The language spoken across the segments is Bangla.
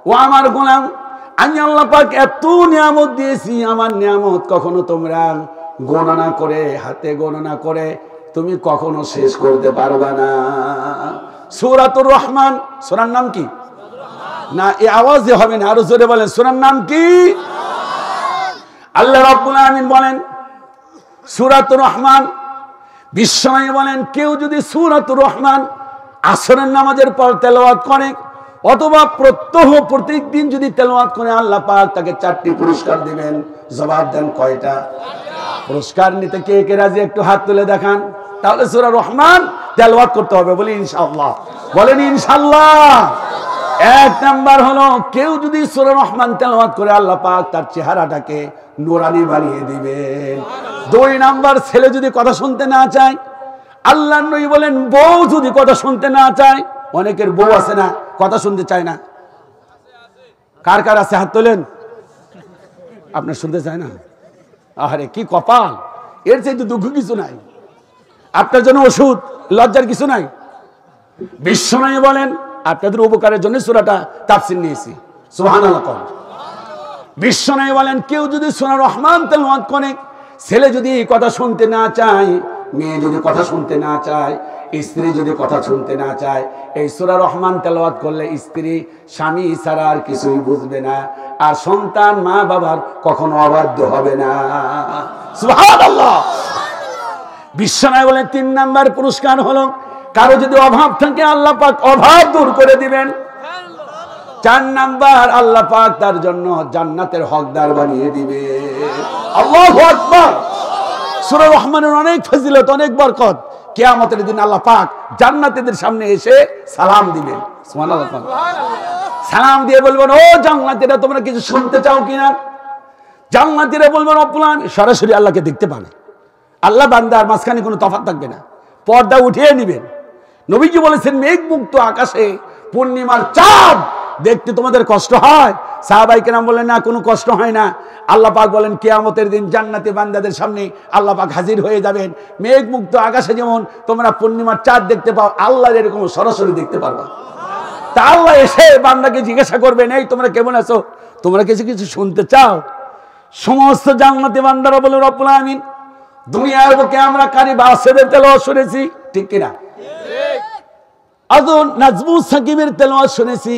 ও আমার গোলাম, আমি আল্লাহ পাক এত নিয়ামত দিয়েছি, আমার নিয়ামত কখনো তোমরা গণনা করে, হাতে গণনা করে তুমি কখনো শেষ করতে পারবা না। সূরাতুর রহমান, সূরার নাম কি? না, এই আওয়াজে হবে না, আরো জোরে বলেন, সূরার নাম কি? আল্লাহ রাব্বুল আলামিন বলেন সূরাতুর রহমান। বিশ্বনবী বলেন, কেউ যদি সূরাতুর রহমান আসরের নামাজের পর তেলাওয়াত করে অথবা প্রত্যহ প্রত্যেকদিন যদি তেলাওয়াত করে, আল্লাহ পাক তাকে 4টি পুরস্কার দিবেন। জবাব দেন কয়টা? পুরস্কার নিতে কে কে রাজি? একটু হাত তুলে দেখান। তাহলে সূরা রহমান তেলাওয়াত করতে হবে, বলি ইনশাআল্লাহ। বলেন ইনশাআল্লাহ। 1 নাম্বার হলো, কেউ যদি সূরা রহমান তেলাওয়াত করে আল্লাহ পাক তার চেহারাটাকে নূরানি বানিয়ে দিবেন। 2 নাম্বার, ছেলে যদি কথা শুনতে না চায়, আল্লাহর নবী বলেন বউ যদি কথা শুনতে না চায়, অনেকের বউ আছে না কথা শুনতে চায় না, কার কার আছে হাত তোলেন? আপনার শুনতে চায় না? আরে কি কপাল, এর চাইতে দুঃখ কিছু নাই। আপনার জন্য ওষুধ, লজ্জার কিছু নাই। বিশ্বনবী বলেন, আপনাদের উপকারের জন্য সূরাটা তাফসীর নিয়েছি, সুবহানাল্লাহ। বিশ্বনবী বলেন, কেউ যদি সূরা রহমান তেলাওয়াত করে, ছেলে যদি কথা শুনতে না চায়, মেয়ে যদি কথা শুনতে না চায়, স্ত্রী যদি কথা শুনতে না চায়, এই সূরা রহমান তেলাওয়াত করলে স্ত্রী স্বামী ছাড়া আর কিছুই বুঝবে না, আর সন্তান মা বাবার কখনো অবাধ্য হবে না। সুবহানাল্লাহ। বিশ্বনবী বলেন 3 নাম্বার পুরস্কার হলো, কারো যদি অভাব থাকে আল্লাহ পাক অভাব দূর করে দিবেন। 4 নাম্বার, আল্লাহ পাক তার জন্য জান্নাতের হকদার বানিয়ে দিবে। আল্লাহু আকবার। সূরা রহমানের অনেক ফজিলত, অনেক বরকত। কিয়ামতের দিন আল্লাহ পাক জান্নাতীদের সামনে এসে সালাম দিবেন। সুবহানাল্লাহ। সালাম দিয়ে বলবেন, ও জান্নাতীরা, তোমরা কিছু শুনতে চাও কিনা? জান্নাতীরা বলবেন, রব্বুল আলামিন, সরাসরি আল্লাহকে দেখতে পাবে। আল্লাহ বান্দার মাঝখানে কোনো তফাৎ থাকবে না, পর্দা উঠিয়ে নেবেন। নবীজি বলেছেন, মেঘমুক্ত আকাশে পূর্ণিমার চাঁদ দেখতে তোমাদের কষ্ট হয়? সাহাবায়ে কেরাম বলেন, না, কোনো কষ্ট হয় না। আল্লাহ পাক বলেন, কিয়ামতের দিন জান্নাতি বান্দাদের সামনে আল্লাহ পাক হাজির হয়ে যাবেন। মেঘমুক্ত আকাশে যেমন তোমরা পূর্ণিমার চাঁদ দেখতে পাও, আল্লাহর এরকম সরাসরি দেখতে পারবা। তা আল্লাহ এসে বান্দাকে জিজ্ঞাসা করবেন, এই তোমরা কেমন আছো, তোমরা কিছু কিছু শুনতে চাও? সমস্ত জান্নাতি বান্দারা বলে, রব্বুল আলামিন, দুনিয়ার বুকে আমরা কারি বাসেদের তেলাওয়াত শুনেছি, ঠিক কিনা? আদন নাজমুস সাকিবের তেলাওয়াত শুনেছি।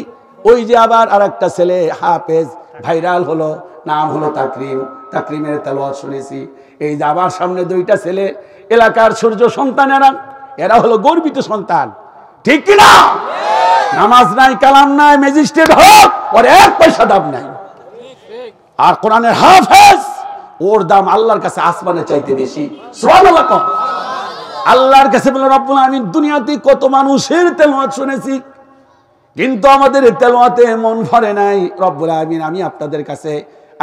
ওই যে আবার আরেকটা ছেলে হাফেজ ভাইরাল হলো, নাম হলো তাকরিম, তাকরিমের তেলাওয়াত শুনেছি। এই যে আবার সামনে 2টা ছেলে, এলাকার সূর্য সন্তানেরা, এরা হলো গর্বিত সন্তান, ঠিক কিনা? নামাজ নাই, কালাম নাই, ম্যাজিস্ট্রেট হোক, ওর 1 পয়সা দাম নাই। আর কোরআনের হাফেজ, ওর দাম আল্লাহর কাছে আসমানের চাইতে বেশি। সুবহানাল্লাহ। আল্লাহর কাছে বলে, রব্বুল আলামিন, দুনিয়াতে কত মানুষের তেলাওয়াত শুনেছি, কিন্তু আমাদের তেলাওয়াতে মন ভরে নাই। রব্বুল আলামিন, আমি আপনাদের কাছে,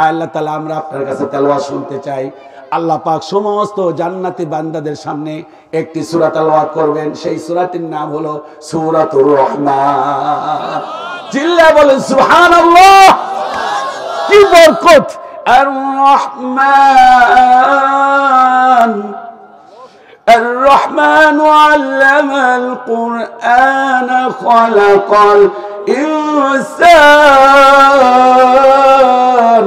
আল্লাহ তাআলা, আমরা আপনার কাছে তেলাওয়াত শুনতে চাই। আল্লাহ পাক সমস্ত জান্নাতি বান্দাদের সামনে একটি সূরা তেলাওয়াত করবেন, সেই সূরাটির নাম হলো সূরাতুর রহমান। চিল্লায়ে বলেন সুবহানাল্লাহ। কি বরকত! আর রহমান, الرحمن علم القرآن خلق الإنسان।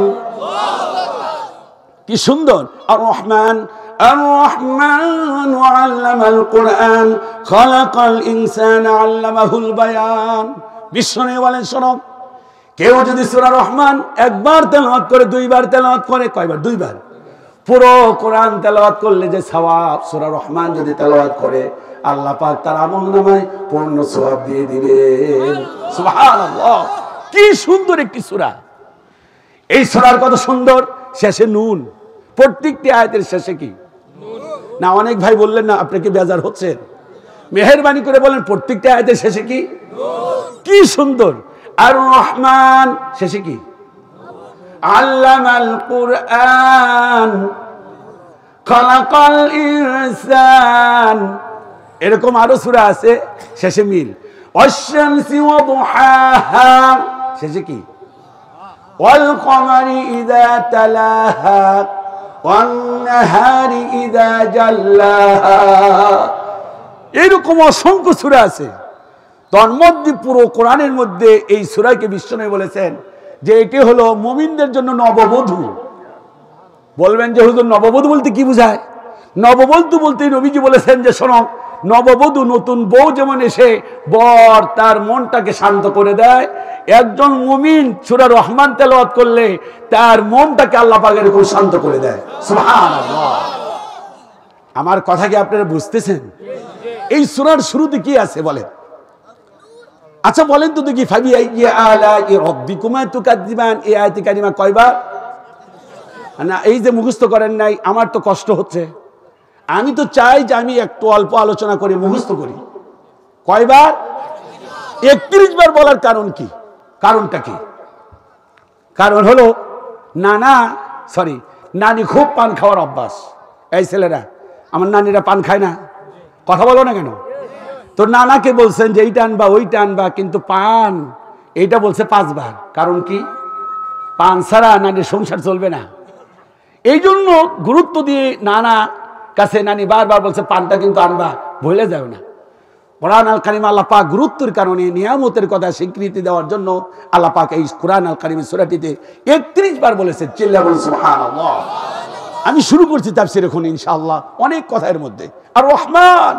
কি সুন্দর! আর রহমান, الرحمن علم القرآن خلق الإنسان علمه البيان। বিশ্বনবী বলেন, শোনো, কেউ যদি সূরা রহমান 1 বার তেলাওয়াত করে, 2 বার তেলাওয়াত করে, কয়বার? 2 বার। পুরো কোরআন তেলাওয়াত করলে যে সওয়াব, সূরা রহমান যদি তেলাওয়াত করে, আল্লাহ পাক তার আমলনামায় পূর্ণ সওয়াব দিয়ে দিবেন। সুবহানাল্লাহ। কি সুন্দর একটি সূরা! এই সূরার কত সুন্দর, শেষে নুন। প্রত্যেকটি আয়াতের শেষে কি নুন? না, অনেক ভাই বললেন না, আপনি কি বেজার হচ্ছেন? মেহেরবানি করে বলেন, প্রত্যেকটি আয়াতের শেষে কি নুন। কি সুন্দর! আর রহমান শেষে কি? আল্লামাল কুরআন খালাকাল ইনসান। এরকম আরো সূরা আছে, শেষে মিল। ওয়াশ-শামসি ওয়া দুহাহা, শেষে কি? ওয়াল কমারি ইযা তালাহা ওয়ান নাহারি ইযা জাল্লাহা। এরকম অসংখ্য সূরা আছে। তন্মধ্যে পুরো কোরআনের মধ্যে এই সূরাকে বিশ্বনবী বলেছেন যে এটি হলো মুমিনদের জন্য নববধূ। বলবেন যে হুজুর নববধূ বলতে কি বোঝায়? নববধূ বলতে নবীজি বলেছেন যে শোনো, নববধূ নতুন বউ যেমন এসে বর তার মনটাকে শান্ত করে দেয়, একজন মুমিন সূরা রহমান তেলাওয়াত করলে তার মনটাকে আল্লাহ পাক এরকম শান্ত করে দেয়। সুবহানাল্লাহ। আমার কথা কি আপনারা বুঝতেছেন? এই সূরার শুরুতে কি আছে বলেন? আচ্ছা বলেন তো দেখি, ফাবিআইয়ি আলাই রাব্বিকুমা তুকাযযিবান, এই আয়াতে কারিমা কয়বার? না এই যে মুখস্থ করেন নাই, আমার তো কষ্ট হচ্ছে। আমি তো চাই যে আমি একটু অল্প আলোচনা করি, মুখস্থ করি। কয়বার? 31 বার বলার কারণ কি? কারণটা কি? কারণ হলো নানি খুব পান খাওয়ার অভ্যাস। এই ছেলেরা, আমার নানিরা পান খায় না, কথা বলো না কেন? তো নানাকে বলছেন যে এইটা আনবা ওইটা আনবা, কিন্তু পান এইটা বলছে 5 বার। কারণ কি? পান ছাড়া নানির সংসার চলবে না। এই জন্য গুরুত্ব দিয়ে নানা কাছে নানি বারবার বলছে পানটা কিন্তু আনবা, ভুলে যাও না। কোরআন আল কারিম আল্লাহ পাক গুরুত্বের কারণে নিয়ামতের কথা স্বীকৃতি দেওয়ার জন্য আল্লাহ পাক এই কোরআন আল কারিমের সূরাটিতে 31 বার বলেছে। চিল্লা বলুন সুবহানাল্লাহ। আমি শুরু করছি তাফসীর এখন ইনশাআল্লাহ, অনেক কথার মধ্যে। আর রহমান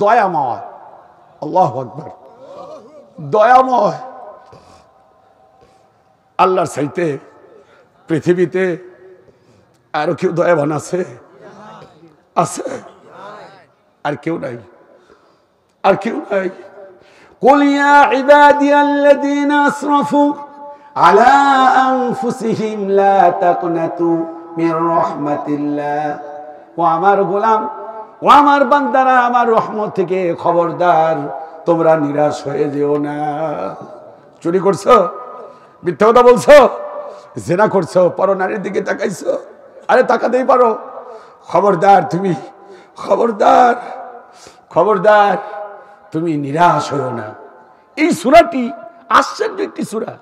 দয়াময়, আল্লাহু আকবার, দয়াময়। আল্লাহর চাইতে পৃথিবীতে আরো কেউ দয়াবান আছে? আছে? আর কেউ নাই, আর কেউ নাই। কুল ইয়া ইবাদিয়াল্লাযীনা আসরাফু আলা আনফুসিহিম লা তাকনাতু মির রাহমাতিল্লাহ। ও আমার গোলাম, ও আমার বান্দারা, আমার রহমত থেকে খবরদার তোমরা নিরাশ হয়ে যেও না। চুরি করছো, মিথ্যা কথা বলছো, জেনা করছো, পরনারীর দিকে তাকাইছো, আরে তাকাতেই পারো, খবরদার তুমি, খবরদার, খবরদার তুমি নিরাশ হও না। এই সূরাটি আশ্চর্য একটি সূরা।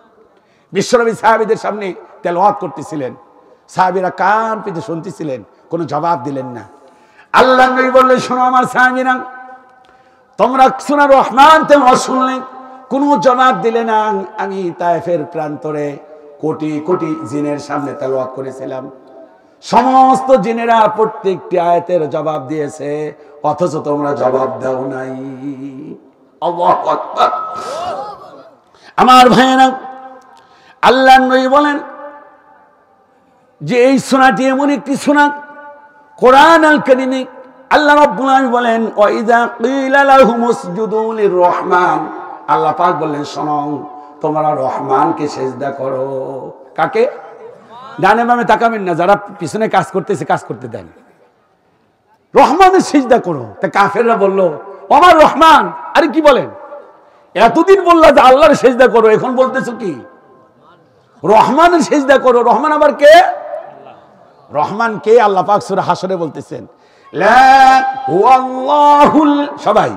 বিশ্বনবী সাহাবীদের সামনে তেলাওয়াত করতেছিলেন, সাহাবীরা কান পেতে শুনতেছিলেন, কোনো জবাব দিলেন না। আল্লাহ নবী বললেন, শোনো আমার সাহাবীরা, তোমরা সূরা রহমান তেলাওয়াত শুনলে, কোনো জবাব দিলে না। আমি তায়েফের প্রান্তরে কোটি কোটি জিনের সামনে তেলাওয়াত করেছিলাম, সমস্ত জিনেরা প্রত্যেকটি আয়াতের জবাব দিয়েছে, অথচ তোমরা জবাব দাও নাই। আল্লাহু আকবার। আমার ভাইয়েরা, আল্লাহর নবী বলেন যে এই সূরাটি এমন একটি সূরা, কোরআন আল কারীমে আল্লাহ রাব্বুল আলামিন বলেন, ওয়া ইযা ক্বিলা লাহুমুসজুদু লির-রহমান, আল্লাহ পাক বললেন শোনো, তোমরা রহমানকে সিজদা করো। কাকে? ডানে বামে তাকাবেন না, যারা পিছনে কাজ করতেছে কাজ করতে দেন, রহমানের সিজদা করো। তা কাফেররা বলল, আমার রহমান, আরে কি বলেন? এতদিন বললা যে আল্লাহর সিজদা করো, এখন বলতেছো কি রহমানের সিজদা করো? রহমান আবার কে? রহমান কে? আল্লাহ পাক সূরা হাশরে বলতেছেন, লা হুয়াল্লাহুল, সবাই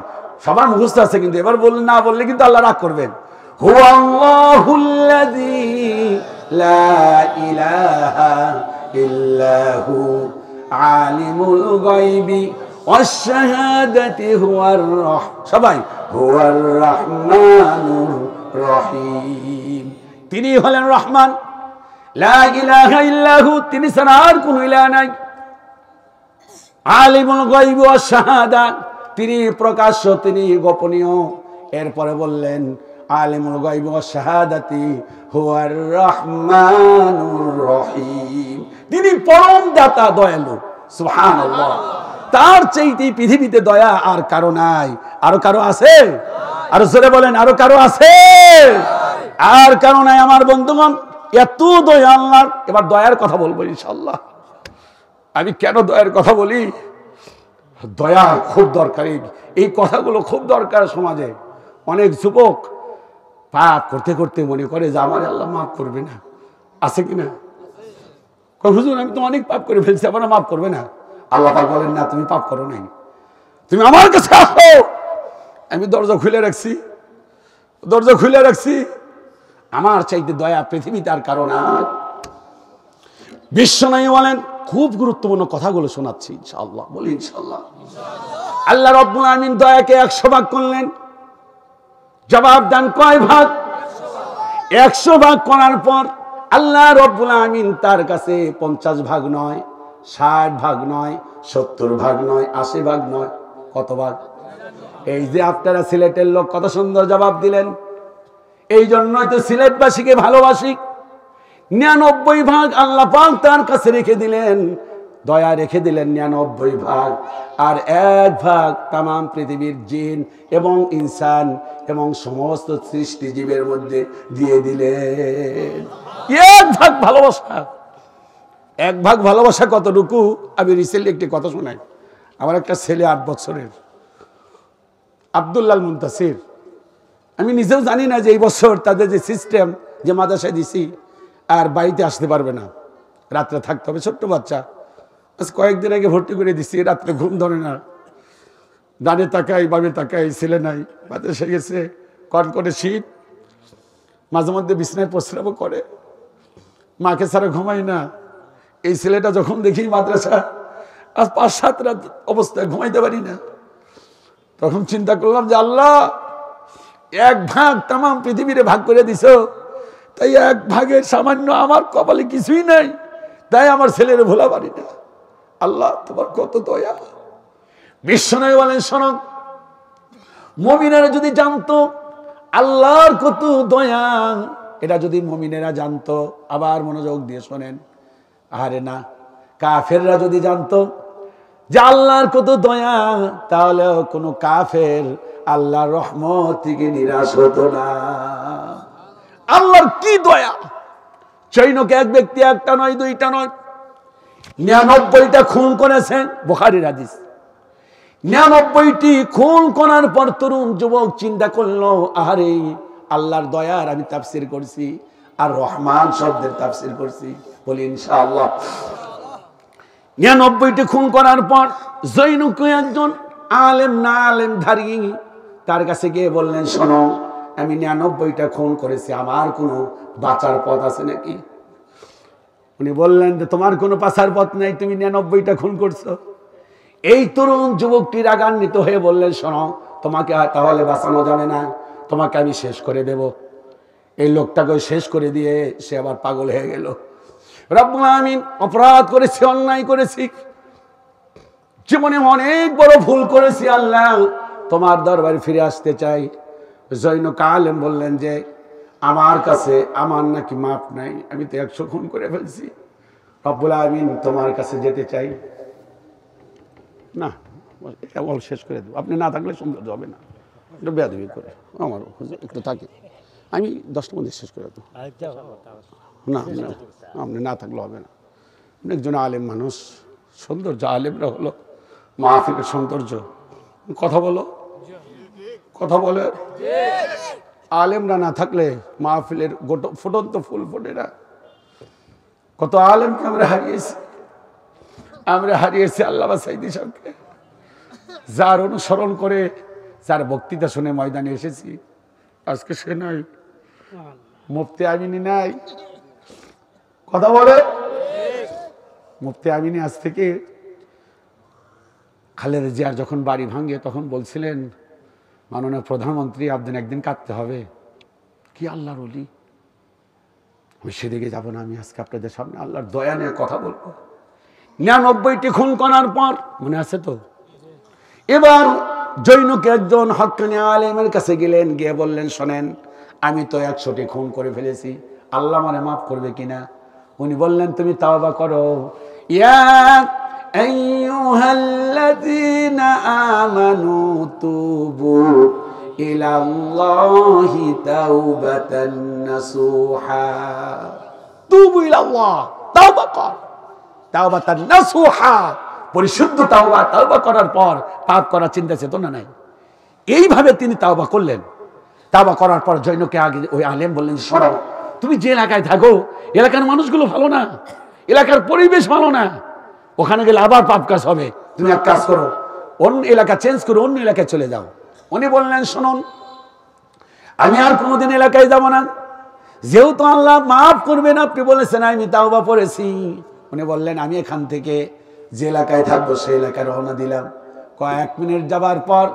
সবার মুখস্থ আছে, কিন্তু এবার বললে না বললে কিন্তু আল্লাহ রাগ করবেন। হুয়াল্লাহুল্লাযী লা ইলাহা ইল্লাহু আলিমুল গায়বি ওয়াশ শাহাদাতি হুয়ার সবাই হুয়ার রহমানুর রহিম। তিনি হলেন রহমান, লা ইলাহা ইল্লাহু, তিনি ছাড়া আর কোনো ইলাহ নাই। আলিমুল গায়বি ওয়াশ শাহাদা, তিনি প্রকাশ্য, তিনি গোপনীয়। এরপরে বললেন আলিমুল গায়বি ওয়াশ শাহাদাতি হুয়ার রহমানুর রহিম, তিনি পরম দাতা, দয়ালু। সুবহানাল্লাহ। তার চাইতে পৃথিবীতে দয়া আর কারো নাই। আরো কারো আছে? আরো জোরে বলেন, আরো কারো আছে? আর কারো নাই। আমার বন্ধুগণ, এত দয়া আল্লাহর। এবার দয়ার কথা বলবো ইনশাআল্লাহ। আমি কেন দয়ার কথা বলি? দয়া খুব দরকারি, এই কথাগুলো খুব দরকার সমাজে। অনেক যুবক পাপ করতে করতে মনে করে যে আমার আল্লাহ মাফ করবে না, আছে কিনা? হুজুর আমি তো অনেক পাপ করে ফেলছি, আমার মাফ করবে না। আল্লাহ পাক বলেন না, তুমি পাপ করো নাই, তুমি আমার কাছে আসো, আমি দরজা খুলে রাখছি, দরজা খুলে রাখছি। আমার চাইতে দয়া পৃথিবীতে আর কারণ আর। বিশ্বনবী বলেন, খুব গুরুত্বপূর্ণ কথাগুলো শোনাচ্ছি ইনশাআল্লাহ, বলি ইনশাআল্লাহ। আল্লাহ রাব্বুল আলামিন দয়াকে 100 ভাগ করলেন। জবাব দেন কয় ভাগ? 100 ভাগ করার পর আল্লাহ রব্বুল আমিন তার কাছে 50 ভাগ নয়, 60 ভাগ নয়, 70 ভাগ নয়, 80 ভাগ নয়, কত ভাগ? এই যে আপনারা সিলেটের লোক কত সুন্দর জবাব দিলেন। এই জন্যই তো সিলেটবাসীকে ভালোবাসি। 99 ভাগ আল্লাহ পাক তার কাছে রেখে দিলেন, দয়া রেখে দিলেন 99 ভাগ, আর 1 ভাগ তামাম পৃথিবীর জিন এবং ইনসান এবং সমস্ত সৃষ্টি জীবের মধ্যে দিয়ে দিলেন। 1 ভাগ ভালোবাসা। 1 ভাগ ভালোবাসা কতটুকু? আমি রিসেন্টলি একটি কথা শোনাই। আমার একটা ছেলে 8 বছরের, আব্দুল্লাহ মুনতাসির, আমি নিজেও জানি না যে এই বছর তাদের যে সিস্টেম, যে মাদ্রাসায় দিছি আর বাড়িতে আসতে পারবে না, রাত্রে থাকতে হবে, ছোট্ট বাচ্চা। আজ কয়েকদিন আগে ভর্তি করে দিছি, রাত্রে ঘুম ধরে না, ডানে তাকাই বামে তাকাই, ছেলে নাই, মাদ্রাসা গেছে, কনকনে শীত, মাঝে মধ্যে বিছানায় প্রস্রাবও করে, মাকে ছাড়া ঘুমাই না। এই ছেলেটা যখন দেখি মাদ্রাসা আজ 5-7 রাত অবস্থায় ঘুমাইতে পারি না, তখন চিন্তা করলাম যে আল্লাহ 1 ভাগ তামাম পৃথিবীরে ভাগ করে দিছ, তাই 1 ভাগের সামান্য আমার কপালে কিছুই নাই, তাই আমার ছেলের ভোলা পারি না। আল্লাহ তোমার কত দয়া। বিশ্বনবী বলেন শোনো, মুমিনেরা যদি জানতো আল্লাহর কত দয়া, এটা যদি মুমিনেরা জানতো, আবার মনোযোগ দিয়ে শোনেন, আরে না, কাফেররা যদি জানতো যে আল্লাহর কত দয়া, তাহলে কোনো কাফের আল্লাহর রহমত থেকে নিরাশ হতো না। আল্লাহর কি দয়া! চৈনকে এক ব্যক্তি, একটা নয়, দুইটা নয়, 99টা খুন করেছেন, বুখারীর হাদিস। 99টি খুন করার পর তরুণ যুবক চিন্তা করলো, আহারে আল্লাহর দয়ার আমি তাফসীর করছি আর রহমান শব্দের তাফসীর করছি, বলি ইনশাআল্লাহ। 99টি খুন করার পর জৈনক একজন আলেম না আলেম ধারী, তার কাছে গিয়ে বললেন শোনো, আমি 99টা খুন করেছি, আমার কোনো বাঁচার পথ আছে নাকি? উনি বললেন যে তোমার কোনো বাঁচার পথ নাই, তুমি 99টা খুন করছো। এই তরুণ যুবকটি রাগান্বিত হয়ে বললেন শোনো, তোমাকে তাহলে বাঁচানো যাবে না, তোমাকে আমি শেষ করে দেব। এই লোকটাকে শেষ করে দিয়ে সে আবার পাগল হয়ে গেল। রব্বুল আমিন, অপরাধ করেছি, অন্যায় করেছি, জীবনে অনেক বড় ভুল করেছি, আল্লাহ তোমার দরবারে ফিরে আসতে চাই। জৈনক আলেম বললেন যে আমার কাছে আমার নাকি মাপ নাই, আমি তো 100 খুন করে ফেলছি, রব্বুল আমিন তোমার কাছে যেতে চাই। না, এটা বল শেষ করে দেবো, আপনি না থাকলে সৌন্দর্য হবে না, এটা বেয়াদবি করে আমার একটু থাকে, আমি 10টার মধ্যে শেষ করে দেবো। না, আপনি না থাকলে হবে না, একজন আলেম মানুষ, সৌন্দর্য আলেমরা হলো মাহফিলের সৌন্দর্য। কথা বলো, কথা বলে, আলেমরা না থাকলে মাহফিলের ফুটন্ত ফুল ফোটে না। কত আলেমকে আমরা হারিয়েছি, আল্লামা সাঈদী সাহেবকে, যার অনুসরণ করে, যার বক্তৃতা শুনে ময়দানে এসেছি, আজকে সে নাই, মুফতি আমিনী নাই। কথা বলে, মুফতি আমিনী আজ থেকে খালেদা জিয়ার যখন বাড়ি ভাঙে তখন বলছিলেন মাননীয় প্রধানমন্ত্রী আপনার একদিন কাঁদতে হবে। কি আল্লাহর ওলি, আমি সেদিকে যাবো না, আমি আজকে আপনাদের সামনে আল্লাহর দয়া নিয়ে কথা বলবো। 99টি খুন করার পর, মনে আছে তো, এবার জৈনকে একজন হক্কানি আলেমের কাছে গেলেন, গিয়ে বললেন শোনেন, আমি তো 100টি খুন করে ফেলেছি, আল্লাহ মানে মাফ করবে কিনা? উনি বললেন তুমি তাওবা করো। ইয়া আইয়ুহাল্লাযীনা আমানু তুবু ইলাল্লাহি তাওবাতান নাসুহা। তুবু ইলাল্লাহ, তাওবা কর, তাওবাতান নাসুহা, পরিশুদ্ধ তাওবা। তাওবা করার পর পাপ করার চিন্তা চেতনা নাই। এইভাবে তিনি তাওবা করলেন। তাওবা করার পর জৈনকে আগে ওই আলেম বললেন শোনো, তুমি যে এলাকায় থাকো, এলাকার মানুষগুলো ভালো না, এলাকার পরিবেশ ভালো না, ওখানে গেলে আবার পাপ কাজ হবে, তুমি এক কাজ করো, অন্য এলাকা চেঞ্জ করে অন্য এলাকায় চলে যাও। উনি বললেন শুনুন, আমি আর কোনোদিন এলাকায় যাব না, যেহেতু আল্লাহ মাফ করবেন, আপনি বলেছেন আমি তাওবা পড়েছি। উনি বললেন আমি এখান থেকে যে এলাকায় থাকবো সেই এলাকায় রওনা দিলাম। কয়েক মিনিট যাবার পর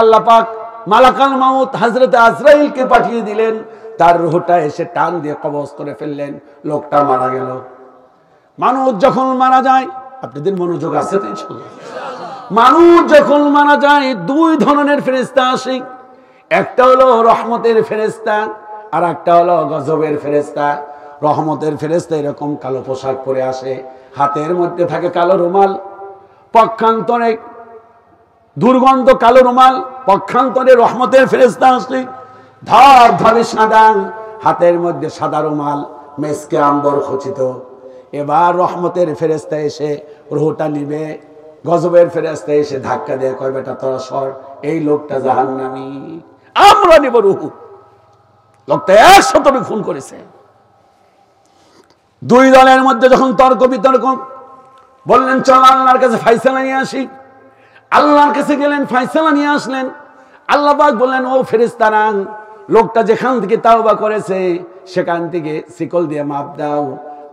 আল্লাহ পাক মালাকাল মাউত হযরত আজরাইলকে পাঠিয়ে দিলেন, তার রূহটা এসে টান দিয়ে কবজ করে ফেললেন, লোকটা মারা গেল। মানুষ যখন মারা যায়, আপনাদের মনোযোগ আছে তো ইনশাআল্লাহ? মানুষ যখন মারা যায় দুই ধরনের ফেরেশতা আসে, একটা হলো রহমতের ফেরেশতা আর একটা হলো গজবের ফেরেশতা। রহমতের ফেরেশতা এরকম কালো পোশাক পরে আসে, হাতের মধ্যে থাকে কালো রুমাল, পক্ষান্তরে দুর্গন্ধ কালো রুমাল, পক্ষান্তরে রহমতের ফেরেশতা আসে ধবধবে সাদা, হাতের মধ্যে সাদা রুমাল, মেসকে আম্বর খচিত। এবার রহমতের ফেরেশতা এসে রুহটা নিবে, গজবের ফেরেশতা এসে ধাক্কা দিয়ে কয় বেটা তোরা সর, এই লোকটা জাহান্নামী, আমরা নেব রুহ। লোকটা 100 খুন করেছে। দুই দলের মধ্যে যখন তর্ক বিতর্ক, বললেন চল আল্লাহর কাছে ফায়সালা নিয়ে আসি। আল্লাহর কাছে গেলেন, ফায়সালা নিয়ে আসলেন। আল্লাহ পাক বললেন, ও ফেরেশতারা, লোকটা যেখান থেকে তাওবা করেছে সেখান থেকে শিকল দিয়ে মাপ দাও।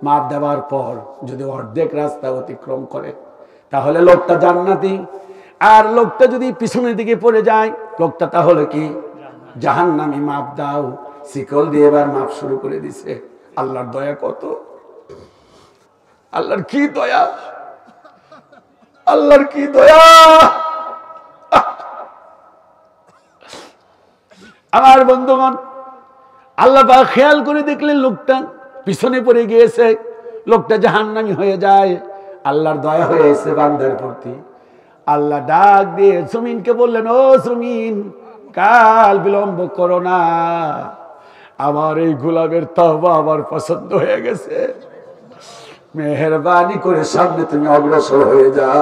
মাপ দেওয়ার পর যদি অর্ধেক রাস্তা অতিক্রম করে তাহলে লোকটা জান্নাতি, আর লোকটা যদি পিছনের দিকে পড়ে যায় লোকটা তাহলে কি জাহান্নামী। মাপ দাও। শিকল দিয়ে এবার মাপ শুরু করে দিছে। আল্লাহর দয়া কত, আল্লাহর কি দয়া, আল্লাহর কি দয়া। আমার বন্ধুগণ, আল্লাহ পাক খেয়াল করে দেখলেন লোকটা পিছনে পড়ে গিয়েছে, লোকটা জাহান্নামী হয়ে যায়। আল্লাহর দয়া হয়েছে বান্দার প্রতি। আল্লাহ ডাক দিয়ে জমিনকে বললেন, ও জমিন, কাল বিলম্ব করো না, আমার এই গোলামের তওবা আমার পছন্দ হয়ে গেছে, মেহেরবানি করে সামনে তুমি অগ্রসর হয়ে যাও।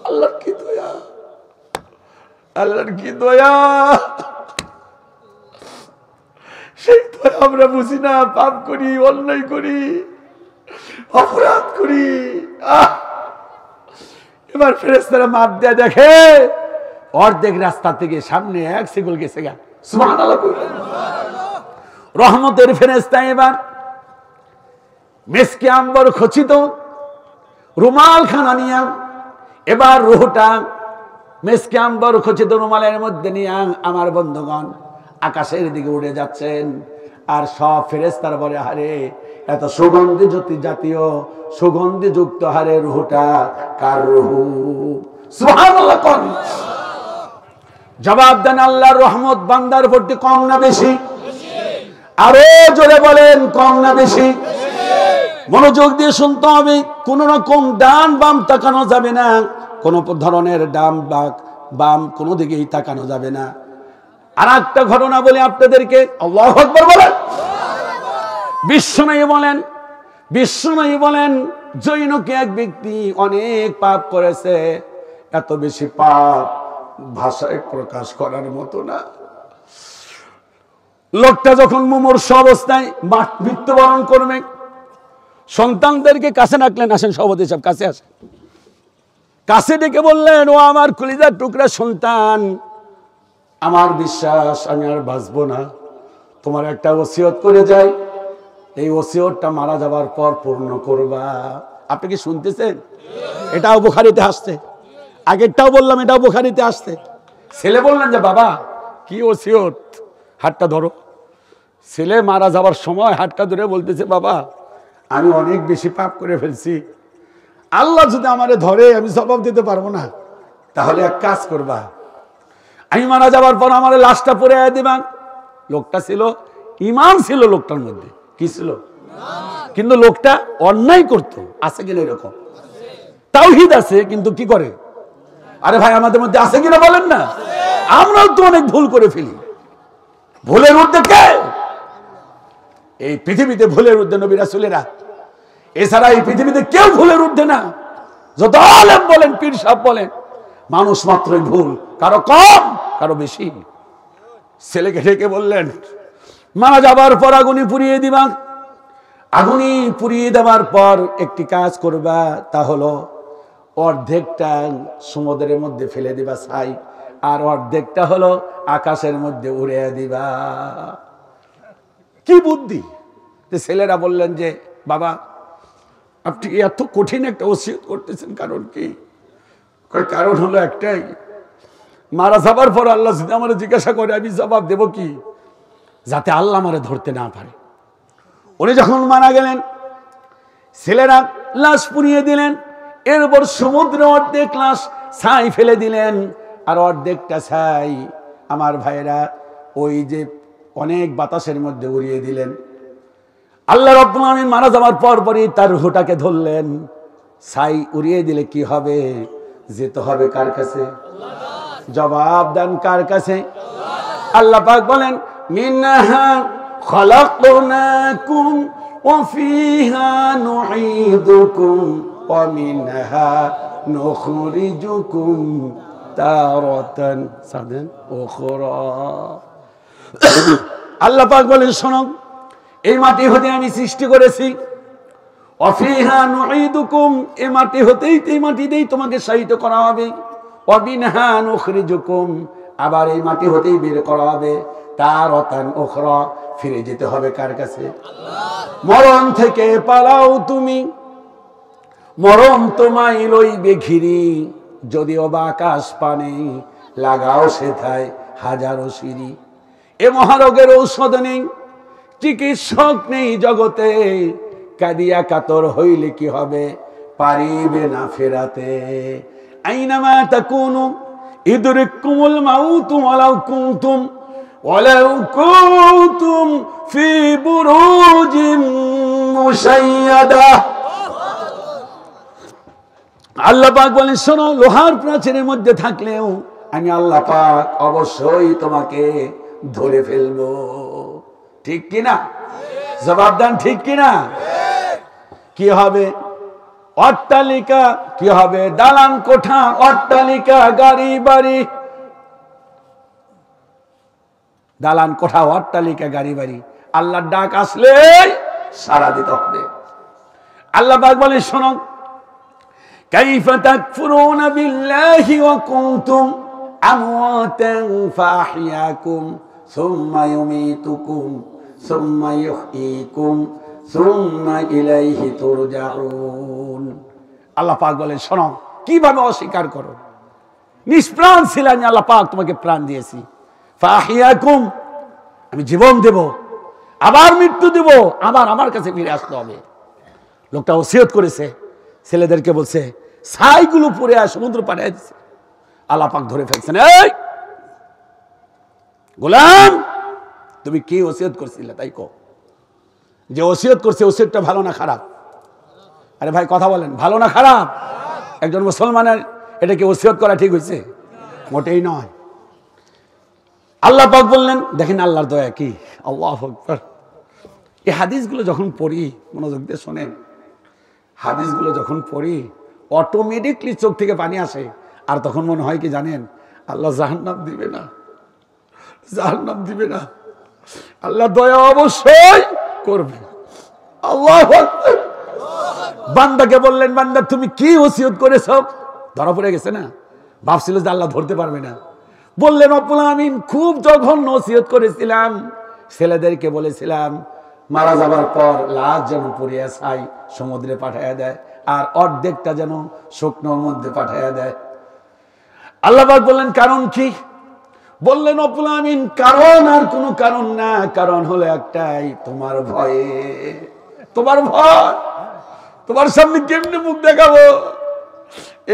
আল্লাহর কি দয়া, আল্লাহর কি দয়া। সেই দয়া আমরা বুঝি না, পাপ করি, অন্যায় করি, অপরাধ করি। এবার ফেরেশতারা মাপ দিয়ে দেখে অর্ধেক রাস্তা থেকে সামনে এক শিকল গেছে গা। সুবহানাল্লাহ। রহমতের ফেরেশতা এবার মেসকে আম্বর খচিত রুমাল খানা নিয়ে এবার রুহটা মেসকে আম্বর খচিত রুমালের মধ্যে নিয়ে আমার বন্ধুগণ আকাশের দিকে উড়ে যাচ্ছেন। আর সব ফেরেশতারা বলে, হারে এত সুগন্ধি জাতীয় সুগন্ধি যুক্ত হারে রুহটা কার রুহ? সুবহানাল্লাহ। কোন জবাব দেন, আল্লাহর রহমত বান্দার প্রতি কম না বেশি? আরো জোরে বলেন, কম না বেশি? মনোযোগ দিয়ে শুনতে হবে। কোন রকম ডান বাম তাকানো যাবে না, কোন ধরনের ডান বাম কোনো দিকেই তাকানো যাবে না। আর একটা ঘটনা বলে আপনাদেরকে, আল্লাহু আকবার বলেন। বিশ্বনবী বলেন জৈনকে এক ব্যক্তি অনেক পাপ করেছে, এত বেশি পাপ ভাষায় প্রকাশ করার মতো না। লোকটা যখন মুমূর্ষু অবস্থায় মৃত্যুবরণ করবে, সন্তানদেরকে কাছে ডাকলেন, আসেন সভাপতি সাহেব কাছে আসেন। কাছে ডেকে বললেন, ও আমার কলিজার টুকরা সন্তান, আমার বিশ্বাস আমি আর বাঁচবো না, তোমার একটা ওসিয়ত করে যাই, এই ওসিয়তটা মারা যাবার পর পূর্ণ করবা। আপনি কি শুনতেছেন? এটাও বুখারীতে আসছে, আগেরটাও বললাম এটাও বুখারীতে আসছে। ছেলে বললেন যে বাবা কি ওসিয়ত? হাতটা ধরো। ছেলে মারা যাবার সময় হাতটা ধরে বলতেছে, বাবা আমি অনেক বেশি পাপ করে ফেলছি, আল্লাহ যদি আমারে ধরে আমি জবাব দিতে পারবো না, তাহলে এক কাজ করবা, আমি মারা যাবার পর আমার লাশটা পরে দিবা। লোকটা ছিল ঈমান ছিল লোকটার মধ্যে, কি ছিল? কিন্তু লোকটা অন্যায় করতো, আছে কিনা এরকম? তাওহীদ আছে কিন্তু কি করে? আরে ভাই আমাদের মধ্যে আছে কিনা বলেন না? আমরাও তো অনেক ভুল করে ফেলি। ভুলের ঊর্ধ্বে কে? এই পৃথিবীতে ভুলের ঊর্ধ্বে নবী রাসূলেরা, এছাড়া এই পৃথিবীতে কেউ ভুলের ঊর্ধ্বে না। যত আলেম বলেন, পীর সাহেব বলেন, মানুষ মাত্রই ভুল, কারো কম কারো বেশি। ছেলেকে ডেকে বললেন, মারা যাবার পর আগুনি পুড়িয়ে দিবা। আগুনি পুড়িয়ে দেওয়ার পর একটি কাজ করবা, তা হলো অর্ধেকটা সমুদ্রের মধ্যে ফেলে দিবা ছাই, আর অর্ধেকটা হলো আকাশের মধ্যে উড়িয়ে দিবা। কি বুদ্ধি! ছেলেরা বললেন যে বাবা আপনি এত কঠিন একটা ওসিয়ত করতেছেন, কারণ কি? কারণ হলো একটাই, মারা যাবার পর আল্লাহ যদি আমার জিজ্ঞাসা করে আমি জবাব দেব কি? যাতে আল্লাহ আমারে ধরতে না পারে। উনি যখন মারা গেলেন, ছেলেরা লাশ পুড়িয়ে দিলেন। এরপর সমুদ্রে অর্ধেক লাশ ছাই ফেলে দিলেন, আর অর্ধেকটা ছাই আমার ভাইরা ওই যে অনেক বাতাসের মধ্যে উড়িয়ে দিলেন। আল্লাহ রাব্বুল আমিন মারা যাওয়ার পরই তার রূহটাকে ধরলেন। ছাই উড়িয়ে দিলে কি হবে? যেতে হবে কার কাছে? জবাব দেন কার কাছে? আল্লাহ পাক বলেন, মিনহা খালাকনাকুম ওয়া ফিহা নুঈদুকুম ওয়া মিনহা নুখরিজুকুম তারাতান উখরা। আল্লাহ পাক বলেন, শোনো, এই মাটি হতে আমি সৃষ্টি করেছি। ওয়া ফিহা নুঈদুকুম, এই মাটি হতেই এই মাটিতেই তোমাকে শায়িত করা হবে। ওয়া মিনহা নুখরিজুকুম, আবার এই মাটি হতেই বের করা হবে। তারাতান উখরা, ফিরে যেতে হবে কার কাছে? মরণ থেকে পালাও তুমি, মরণ তোমায় লইবে ঘিরি। যদিও বা আকাশ পানে লাগাও সেথায় হাজারো সিঁড়ি। এ মহারোগের ঔষধ নেই, চিকিৎসক নেই জগতে। কাঁদিয়া কাতর হইলে কি হবে? পারিবে না ফেরাতে। আইনামা তাকুনু ইদরিকুমুল মাউতু ওয়ালাউ কুনতুম ফি বুরুজিন মুশাইয়াদা। আল্লাহ পাক বলেন, শোনো, লোহার প্রাচীরের মধ্যে থাকলেও আমি আল্লাহ পাক অবশ্যই তোমাকে ধরে ফেলবো। ঠিক কিনা? জবাব দেন, ঠিক কিনা? কি হবে? অট্টালিকা কি হবে? দালান কোঠা, অট্টালিকা, গাড়ি বাড়ি। দালান কোঠা, অট্টালিকা, গাড়ি বাড়ি। আল্লাহর ডাক আসলে সাড়া দিতে হবে। আল্লাহ পাক বলেন, শোনো, কাইফা তাকফুরুনা বিল্লাহি ওয়া কুনতুম আমওয়াতান ফাআহইয়াকুম সুম্মা ইউমীতুকুম সুম্মা ইউহয়ীকুম সুম্মা ইলাইহি তুরজাউন। আল্লাহ পাক বলেন, শোনো, কিভাবে অস্বীকার করো? নিষ্প্রাণ ছিলে, আল্লাহ পাক তোমাকে প্রাণ দিয়েছি। ফাআহইয়াকুম, আমি জীবন দেব, আবার মৃত্যু দেব, আবার আমার কাছে ফিরে আসতে হবে। লোকটা ওসিয়ত করেছে, ছেলেদেরকে বলছে ছাইগুলো পরে সমুদ্র পাঠিয়ে দিচ্ছে। আল্লাহ পাক ধরে ফেলছেন, এই গোলাম, তুমি কি ওসিয়ত করছিলে তাই কও। যে ওসিয়ত করছে ওসিয়তটা ভালো না খারাপ? আরে ভাই কথা বলেন, ভালো না খারাপ? একজন মুসলমানের এটা কি ওসিয়ত করা ঠিক হয়েছে? মোটেই নয়। আল্লাহ পাক বললেন, দেখেন আল্লাহর দয়া কি, আল্লাহু আকবার। এই হাদিসগুলো যখন পড়ি, মনোযোগ দিয়ে শোনেন, হাদিসগুলো যখন পড়ি অটোমেটিকলি চোখ থেকে পানি আসে। আর তখন মনে হয় কি জানেন, আল্লাহ জাহান্নাম দিবে না, জাহান্নাম দিবে না, আল্লাহ দয়া অবশ্যই করবে। আল্লাহু আকবার। বান্দাকে বললেন, বান্দা তুমি কি ওসিয়ত করেছো? ধরা পড়ে গেছে না, ভাবছিল যে আল্লাহ ধরতে পারবে না। বললেন, রব্বুল আমিন, খুব জঘন্য ওসিয়ত করেছিলাম, ছেলেদেরকে বলেছিলাম মারা যাবার পর লাশ যেন পুড়িয়ে ছাই সমুদ্রে পাঠাইয়া দেয়, আর অর্ধেকটা যেন শুকনোর মধ্যে পাঠাইয়া দেয়। আল্লাহ পাক বললেন, কারণ কি? বললেন, রব্বুল আমিন, কারণ আর কোনো কারণ না, কারণ হলো একটাই, তোমার ভয়ে। তোমার ভয়, তোমার সামনে কেমনে মুখ দেখাবো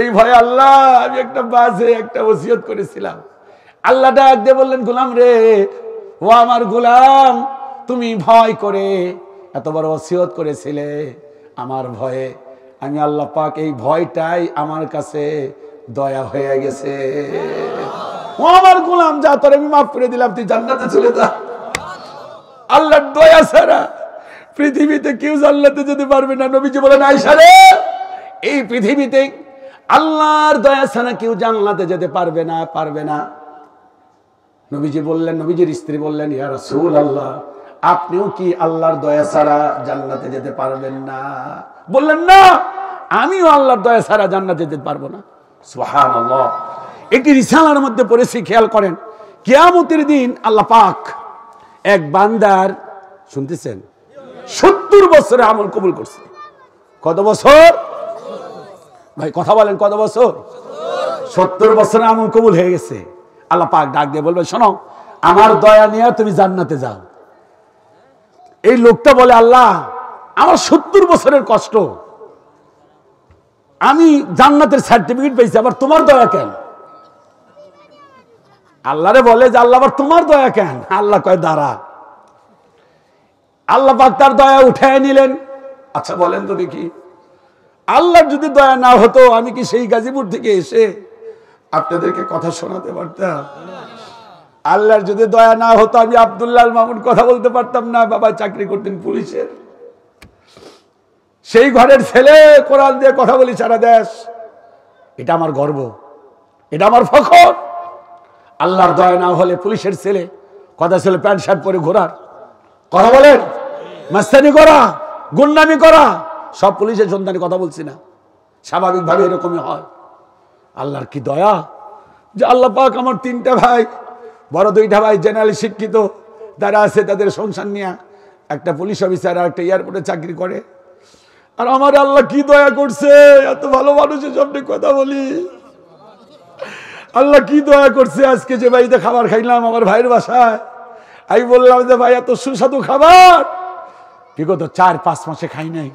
এই ভয়ে আল্লাহ আমি একটা বাজে একটা ওসিয়ত করেছিলাম। আল্লাহ ডাক দিয়ে বললেন, গোলাম রে, ও আমার গোলাম, তুমি ভয় করে এত বড় ওসিয়ত করেছিলে আমার ভয়ে। আমি আল্লাহ পাক এই ভয়টাই আমার কাছে দয়া হয়ে গেছে। ও আমার গোলাম, যা তোর আমি মাফ করে দিলাম, তুই জান্নাতে চলে যা। আল্লাহর দয়া ছাড়া পৃথিবীতে কেউ জান্নাতে যেতে পারবে না। নবীজি বলেন, আয়েশা রে, এই পৃথিবীতে আল্লাহর দয়া ছাড়া কেউ জান্নাতে যেতে পারবে না, পারবে না। নবীজি বললেন, নবীজির স্ত্রী বললেন, ইয়া রাসূলুল্লাহ, আপনিও কি আল্লাহর দয়া ছাড়া জান্নাতে যেতে পারবেন না? বললেন, না, আমিও আল্লাহর দয়া ছাড়া জান্নাতে যেতে পারবো না। সুবহানাল্লাহ। একটি রিসালার মধ্যে পড়েছি, খেয়াল করেন, কিয়ামতের দিন আল্লাহ পাক এক বান্দার, শুনতেছেন, 70 বছরে আমল কবুল করছে। কত বছর ভাই? কথা বলেন, কত বছর? 70 বছরে আমল কবুল হয়ে গেছে। আল্লাহ পাক ডাক দিয়ে বলবে, শোনো, আমার দয়া নিয়ে তুমি জান্নাতে যাও। এই লোকটা বলে, আল্লাহ আমার 70 বছরের কষ্ট, আমি জান্নাতের সার্টিফিকেট পেয়েছি, আবার তোমার দয়া কেন? আল্লাহরে বলে যে আল্লাহ আবার তোমার দয়া কেন? আল্লাহ কয় দাঁড়া। আল্লাহ পাক তার দয়া উঠায় নিলেন। আচ্ছা বলেন তো দেখি, আল্লাহর যদি দয়া না হতো আমি কি সেই গাজীপুর থেকে এসে আপনাদেরকে কথা শোনাতে পারতাম? আল্লাহর যদি দয়া না হতো আমি আব্দুল্লাহ মামুন কথা বলতে পারতাম না। বাবা চাকরি করতেন পুলিশের, সেই ঘরের ছেলে, কোরআন দিয়ে কথা বলি সারা দেশ। এটা আমার গর্ব, এটা আমার ফখর। আল্লাহর দয়া না হলে পুলিশের ছেলে, কথা ছিল প্যান্ট শার্ট পরে ঘোরার, কথা বলেন, মাস্তানি করা, গুন্ডামি করা, সব পুলিশের সন্তানে কথা বলছি না, স্বাভাবিকভাবে এরকমই হয়। আল্লাহর কি দয়া যে আল্লাহ পাক আমার 3টা ভাই, বড় 2টা ভাই জেনারেল শিক্ষিত, তারা আছে তাদের সংসার নিয়ে, একটা পুলিশ অফিসার আর একটা এয়ারপোর্টে চাকরি করে। আর আমার আল্লাহ কি দয়া করছে, এত ভালো মানুষের সামনে কথা বলি। আল্লাহ কি দয়া করছে, আজকে যে বাড়িতে খাবার খাইলাম আমার ভাইয়ের বাসায়, আমি বললাম যে ভাই এত সুস্বাদু খাবার বিগত 4-5 মাসে খাই নাই,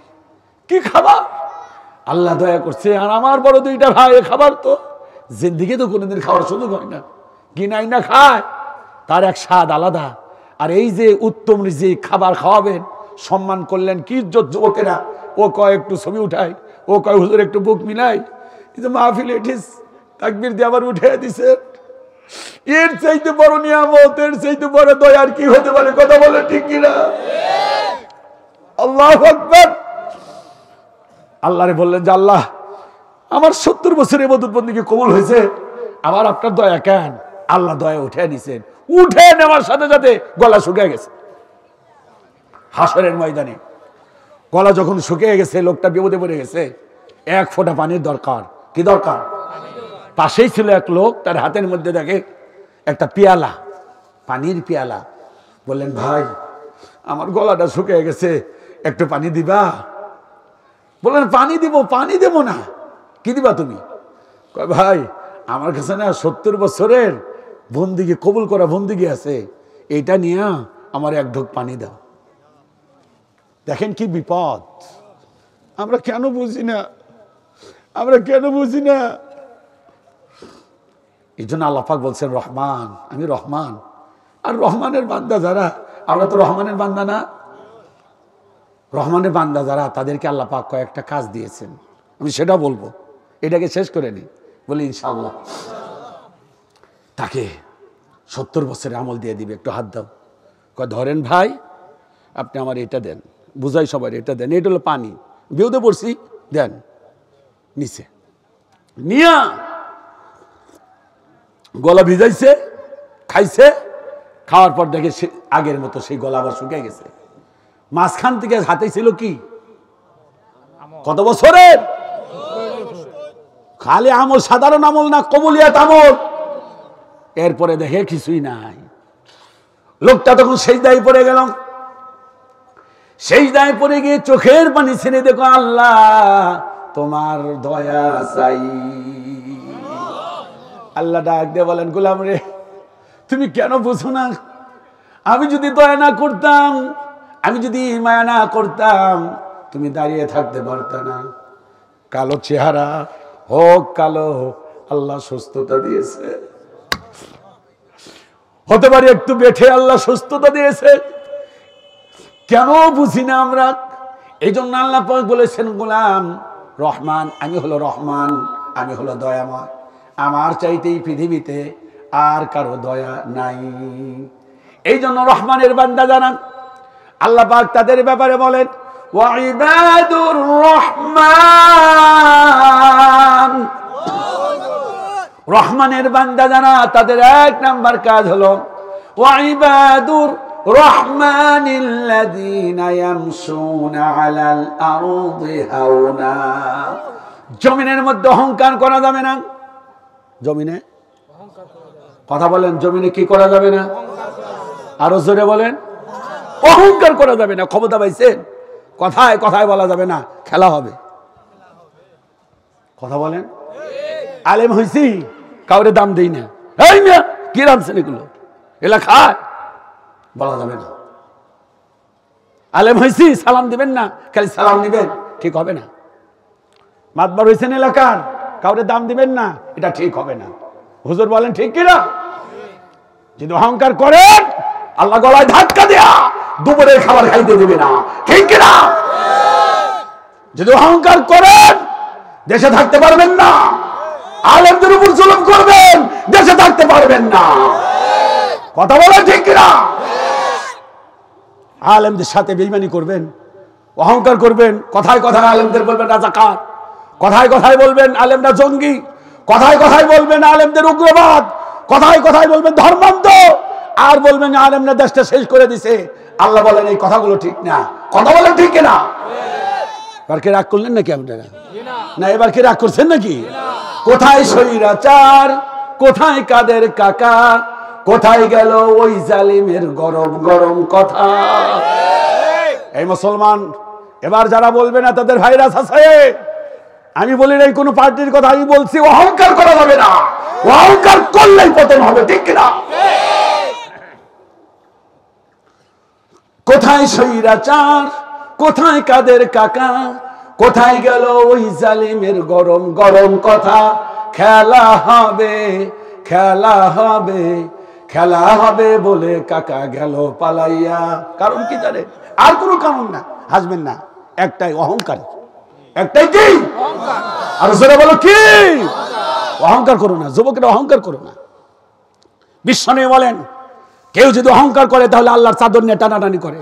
কি খাবার? আল্লাহ দয়া করছে। আর আমার বড় 2টা ভাই, খাবার তো জিন্দিগি তো কোনোদিন খাওয়ার সুযোগ হয় না, কিনাই না খায়, তার এক স্বাদ আলাদা। আর এই যে উত্তম রিজিক খাবার খাওয়াবেন, সম্মান করলেন, কি ইজ্জত যুবকেরা। ও কয় একটু ছবি উঠাই, ও কয় হুজুর একটু বুক মিলাই, এই যে মাহফিল এটিস তাকবীর দিয়ে আবার উঠে দিছে। এর চাইতে বড় নিয়ামত, এর চাইতে বড় দয়া আর কি হতে পারে? কথা বলে ঠিক কিনা? আল্লাহু আকবার। আল্লাহরে বললেন যে আল্লাহ আমার 70 বছরের ইবাদত বন্দেগী কবুল হয়েছে, আবার আপনার দয়া কেন? আল্লাহ দয়া উঠে নিছেন। উঠে নেওয়ার সাথে সাথে গলা শুকিয়ে গেছে। হাসরের ময়দানে গলা যখন শুকিয়ে গেছে, লোকটা বিপদে পড়ে গেছে, 1 ফোঁটা পানির দরকার। কি দরকার? পাশেই ছিল এক লোক, তার হাতের মধ্যে দেখে একটা পেয়ালা, পানির পেয়ালা। বললেন ভাই আমার গলাটা শুকিয়ে গেছে, একটু পানি দিবা? বললেন পানি দিব। পানি দেব না, কি দিবা তুমি? কয় ভাই আমার কাছে না 70 বছরের বন্দিগি, কবুল করা বন্দিগি আছে, এইটা নিয়ে আমার 1 ঢোক পানি দাও। দেখেন কি বিপদ, আমরা কেন বুঝি না, আমরা কেন বুঝি না। এই জন্য আল্লাহ পাক বলছেন রহমান, আমি রহমান। আর রহমানের বান্দা যারা, আমরা তো রহমানের বান্দা না, রহমানের বান্দা যারা, তাদেরকে আল্লাহ পাক কয়েকটা কাজ দিয়েছেন, আমি সেটা বলবো। এটাকে শেষ করে নি, বলি ইনশাআল্লাহ। তাকে 70 বছরের আমল দিয়ে দিবে। একটু হাত দাও। কয় ধরেন ভাই, আপনি আমার এটা দেন, বুঝাই সবাই, এটা দেন, এটা হলো পানি, বিউতে পড়ছি, দেন। নিচে নিয়া গলা ভিজাইছে, খাইছে, খাওয়ার পর দেখে আগের মতো সেই গলা আবার শুকিয়ে গেছে। মাঝখান থেকে হাতে ছিল কি? কত বছরের? খালি আমল, সাধারণ আমল না, কবুলিয়াত আমল। এরপরে দেখে কিছুই নাই। লোকটা তখন সেজদায় পড়ে গেল। সেজদায় পড়ে গিয়ে চোখের পানি ছেড়ে দেখো আল্লাহ তোমার দয়া চাই। আল্লাহ ডাক দিয়ে বলেন গোলাম রে, তুমি কেন বুঝো না? আমি যদি দয়া না করতাম, আমি যদি মায়া না করতাম, তুমি দাঁড়িয়ে থাকতে পারত না। কালো চেহারা হোক কালো, আল্লাহ সুস্থতা দিয়েছে। হতে পারে একটু বেঠে, আল্লাহ সুস্থতা দিয়েছে। কেন বুঝি না আমরা? এই জন্য আল্লাহ পাক বলেছেন গোলাম রহমান, আমি হলো রহমান, আমি হলো দয়াময়। আমার চাইতেই পৃথিবীতে আর কারো দয়া নাই। এই জন্য রহমানের বান্দা জানান, আল্লাহ পাক তাদের ব্যাপারে বলেন ওয়াইবাদুর রহমান। রহমানের বান্দা যারা, তাদের 1 নাম্বার কাজ হলো ওয়াইবাদুর রহমানিল্লাযীনা ইয়ামশুনা আলাল আরদি হাওনা। জমিনের মধ্যে অহংকার করা যাবে না। জমিনে কথা বলেন, জমিনে কি করা যাবে না? আরো জোরে বলেন, অহংকার করা যাবে না। ক্ষমতা পাইছেন, কথায় কথায় বলা যাবে না, খেলা হবে। কথা বলেন, আলেম হইছি কাউরে দাম দেই না, এই না কি রাঁধছেন এগুলো? এলাকায় বলা যাবে না। আলেম হয়েছি সালাম দিবেন না, খালি সালাম দিবেন, ঠিক হবে না। মাতবার হয়েছেন এলাকার, কাউরে দাম দিবেন না, এটা ঠিক হবে না। হুজুর বলেন ঠিক কিনা? যদি অহংকার করেন আল্লাহ গলায় ধাক্কা দেয়া দুপুরের খাবার খাইতে দেবে না, ঠিক কিনা? যদি অহংকার করেন দেশে থাকতে পারবেন না, আলেমদের উপর জুলুম করবেন, দেশে থাকতে পারবেন না। কথা বলেন ঠিক কিনা? আলেমদের সাথে বেঈমানি করবেন, অহংকার করবেন, কথায় কথায় আলেমদের বলবেন রাজাকার, কথায় কথায় বলবেন আলেমরা জঙ্গি, কথায় কথায় বলবেন আলেমদের উগ্রবাদ, কথায় কথায় বলবেন ধর্মান্ধ, আর বলবেন আলেমরা দেশটা শেষ করে দিছে। আল্লাহ বলেন এই কথাগুলো ঠিক না। কথা বলেন ঠিক কিনা? এবার কি রাগ করলেন নাকি আপনারা? না, এবার কি রাগ করছেন নাকি? কোথায় স্বৈরাচার, কোথায় কাদের কাকা, কোথায় গেল ওই জালিমের গরম গরম কথা? এই মুসলমান এবার যারা বলবে না তাদের ভাইরাস আছে। আমি বলি নাই কোন পার্টির কথা, আমি বলছি অহংকার করা যাবে না, অহংকার করলেই পতন হবে, ঠিক কিনা? কোথায় স্বৈরাচার, কোথায় কাদের কাকা, কোথায় গেল ওই জালিমের গরম গরম কথা? খেলা হবে, খেলা হবে, খেলা হবে বলে কাকা গেল পালাইয়া। কারণ কি জানে? আর কোনো কারণ না, হাসবেন না, একটাই অহংকার। একটাই কি? আর জোরে বলো কি? অহংকার করো না, যুবকেরা অহংকার করো না। বিশ্বনবী বলেন কেউ যদি অহংকার করে তাহলে আল্লাহর চাদর নিয়ে টানাটানি করে,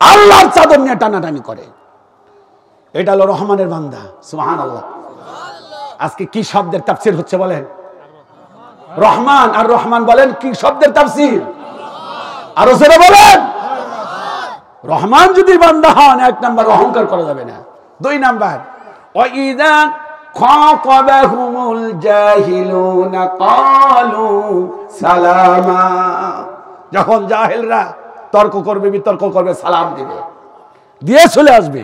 আল্লাহর চাদর নিয়ে টানাটানি করে। এটা হলো রহমানের বান্দা। সুবহানাল্লাহ। আজকে কি শব্দের তাফসীর হচ্ছে বলেন? রহমান। আর রহমান বলেন কি শব্দের তাফসীর? আর জোরে বলেন। রহমান যদি বান্দা হন, এক নাম্বার অহংকার করা যাবে না। দুই নাম্বার ওয়াইদা খাতাবাহুমুল জাহিলুনা ক্বালু সালামা। যখন জাহেলরা তর্ক করবে, বিতর্ক করবে, সালাম দিবে, দিয়ে চলে আসবে।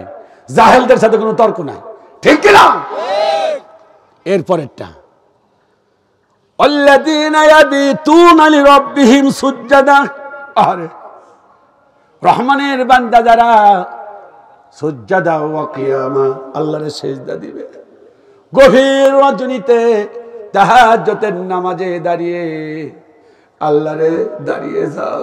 জাহেলদের সাথে কোনো তর্ক নাই, ঠিক কিনা? এরপরেরটা আল্লাযীনা ইয়াবিতুনা লিরাব্বিহিম সুজদান। আরে রহমানের বান্দা যারা সুজদা ওয়া কিয়ামা, আল্লাহর সিজদা দিবে, গভীর রজনীতে তাহাজ্জুদের নামাজে দাঁড়িয়ে আল্লাহরে দাঁড়িয়ে যাও।